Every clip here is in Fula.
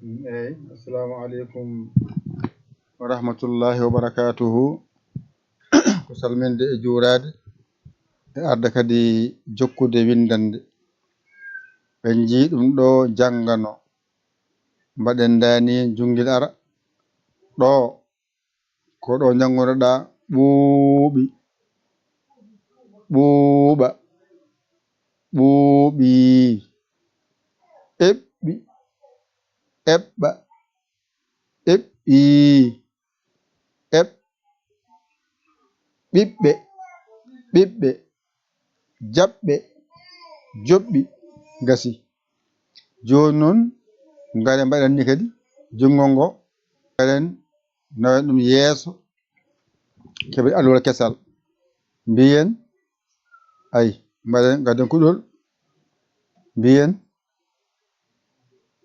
Assalamu alaikum wa rahmatullahi wa barakatuhu. Ko salminde e juurade e arde kadi jokkude windande. Ɓen jii ɗum ɗo janngano mbaɗen dani jungil ara ɗo ko ɗo jangonoɗa ɓuuɓi ɓuuɓa ɓuuɓi eɓɓi eɓɓa eɓɓi eɓ ɓiɓɓe ɓiɓɓe jaɓɓe joɓɓi gasi. Joni noon ngaren mbaɗen ni kadi jungo ngo ngaren nawen ɗum yeeso keɓen alwol kesal mbiyen ay mbaɗen gadden kuɗol mbiyen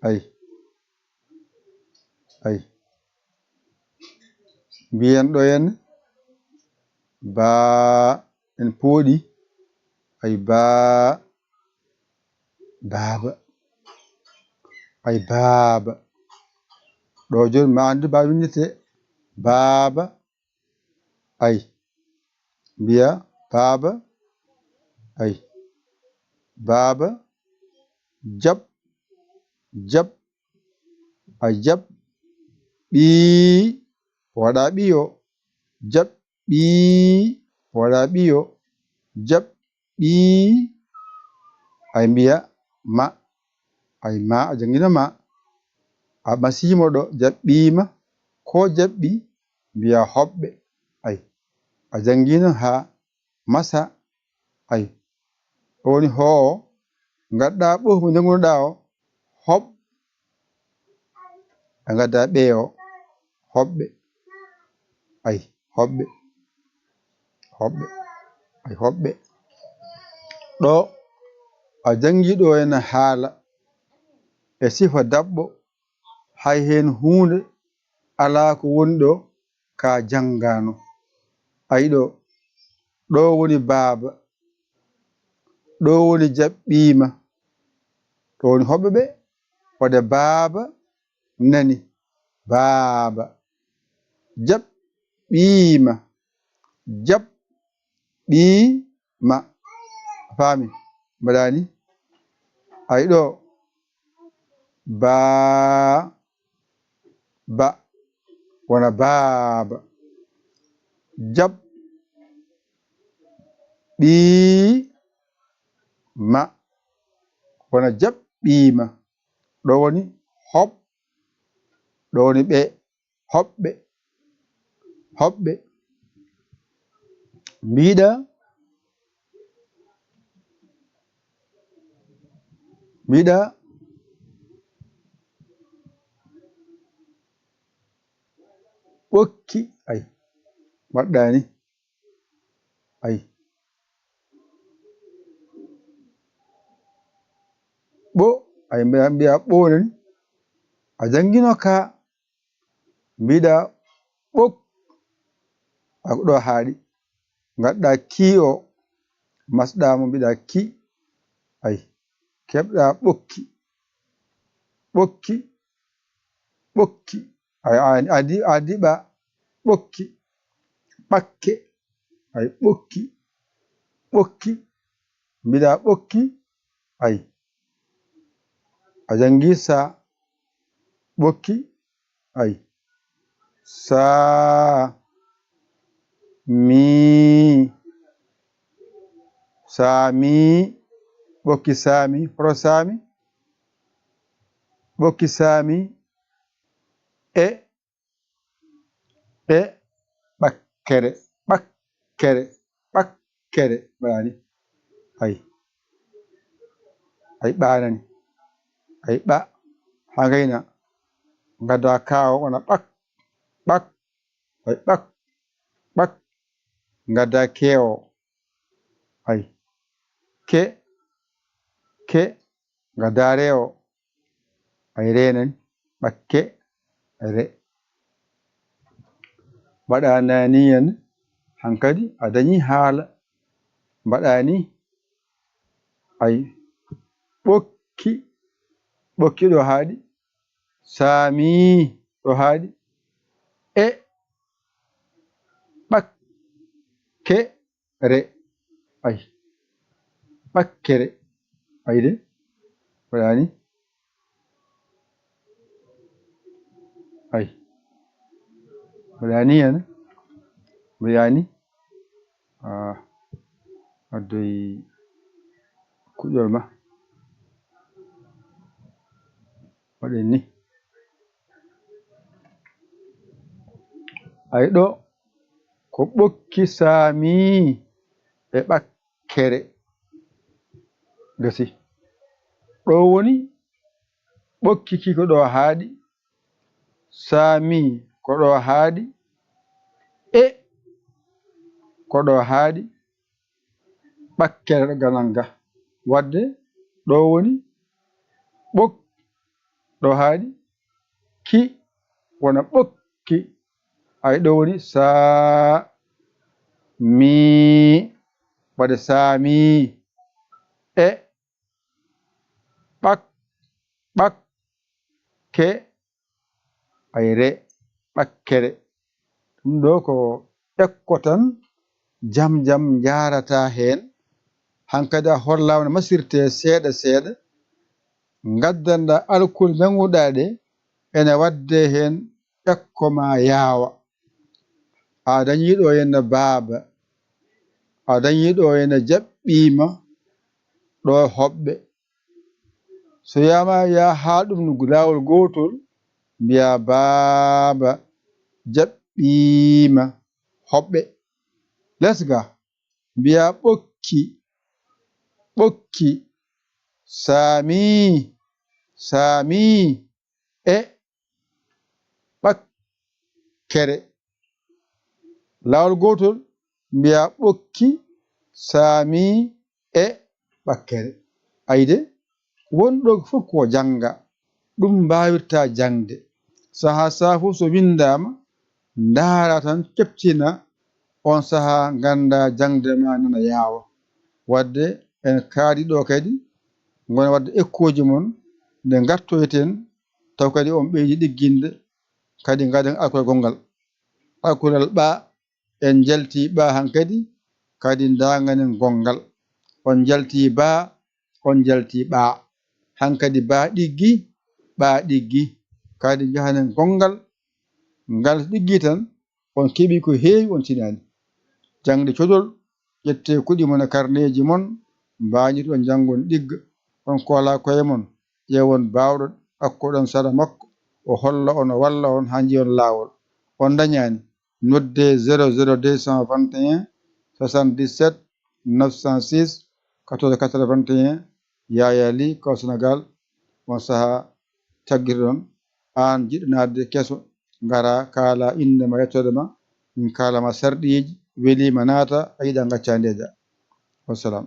ay mbiyen ɗo henna baa en pooɗi ay baa baaba ay baaba ɗo joni ma andu baba windete baaba ay mbiya baaba ay baaba jaɓ jaɓ ay jaɓ ɓii waɗa ɓiyo jaɓ ɓii waɗa ɓiyo jaɓ ɓii ay mbiya ma ay ma a jangina ma a masimo ɗo jaɓɓima ko jaɓɓi mbiya hoɓɓe ay a jangino ha masa ay woni hoo gadda ɓo mo jangunoɗa o hoɓ a gadda ɓeyo hoɓɓe ay hoɓɓe hoɓɓe ay hoɓɓe ɗo a jangi ɗo henna haala e sifa daɓɓo hay hen hunde ala ko woni ɗo ka jangano ayi ɗo woni baaba ɗo woni jaɓɓima ɗo woni hoɓɓe ɓe waɗe baaba nani baaba jaɓɓima jaɓɓima faami mbaɗani ayi ɗo baa ba wona baaba jaɓ ɓii ma wona jaɓɓima ɗo woni hoɓ ɗo woni ɓe hoɓɓe hoɓɓe mbiɗa mbiɗa ɓokki ay mbaɗɗani ay ɓo ay mbiya ɓonani a jangino ka mbiɗa ɓok ako ɗo haaɗi gadda ki o masɗamo mbiɗa ki ay keɓɗa ɓokki ɓokki ɓokki ay adi ɓa ɓokki ɓakke ay ɓokki ɓokki mbiɗa ɓokki ay a jangi sa ɓokki ay saa mi saami ɓokki saami hoto saami ɓokki saami e ɓakkere ɓakkere ɓakkere mbaɗani ay ay ɓanani ay ɓa ha gayna gadda kawo wona ɓak ɓak ay ɓak ɓak gadda kewo ay ke gadda rewo ay renani ɓakke re mbaɗanani henna hankadi a dañi haala mbaɗani ay ɓokki ɓokki ɗo haaɗi saami ɗo haaɗi e ɓakkere ay ɓakkere ayde waɗani ay waɗani yana waɗani addoy kuƴol ma waɗen ni ay ɗo ko ɓokki saami e ɓakkere gasi ɗo woni ɓokki ki ko ɗo haaɗi saami ko ɗo haaɗi e ko ɗo haaɗi ɓakkere ɗo ganal ga wadde ɗo woni ɓok ɗo haaɗi ki wona ɓokki ay ɗo woni saami wadde saami e ɓakke ayre ɓakkere ɗum ɗo ko ekkotan jam jam jarata hen hankadi a hollama no masirte seeɗa seeɗa gaddanɗa alkul menguɗa ɗe ene wadde hen ekko ma yaawa a dañiɗo henna baaba a dañiɗo henna jaɓɓima ɗo hoɓɓe so yama ya haɗum no lawol gotol mbiya baaba jaɓɓima hoɓɓe lesga mbiya ɓokki saami e ɓakkere lawol gotol mbiya ɓokki saami e ɓakkere ayde wonɗo fof ko janga ɗum mbawirta jangde saha saha fof so windama ndaara tan keɓtina on saha ganda jangde ma nana yaawa wadde en kaadi ɗo kadi gona wadde ekkoji mon nde gartoyten taw kadi on ɓeydi ɗigginde kadi gaden alkol gongal alkulal ɓa en jalti ɓa hankadi kadi daganen gongal on jalti ba on jalti ɓa hankadi ba ɗiggi ɓa ɗiggi kadi jahanen gongal ngal ɗiggi tan on keeɓi ko heewi on tinani jangde codol ƴette kuɗi mon e karneji mon mbañir on jangon ɗigga on kola koye mon ƴewon bawɗo akkoɗon sara makko o holla on o walla on ha jiyon lawol on dañani nodde 00221 77 906 14 81 Yaya Ly Kaw Sénégal on saha taggirɗon an jiɗɗo nadde kesso gara kaala indema yettode ma min kalama sarɗiji welima naata a yiiɗa gacca ndeja wassalam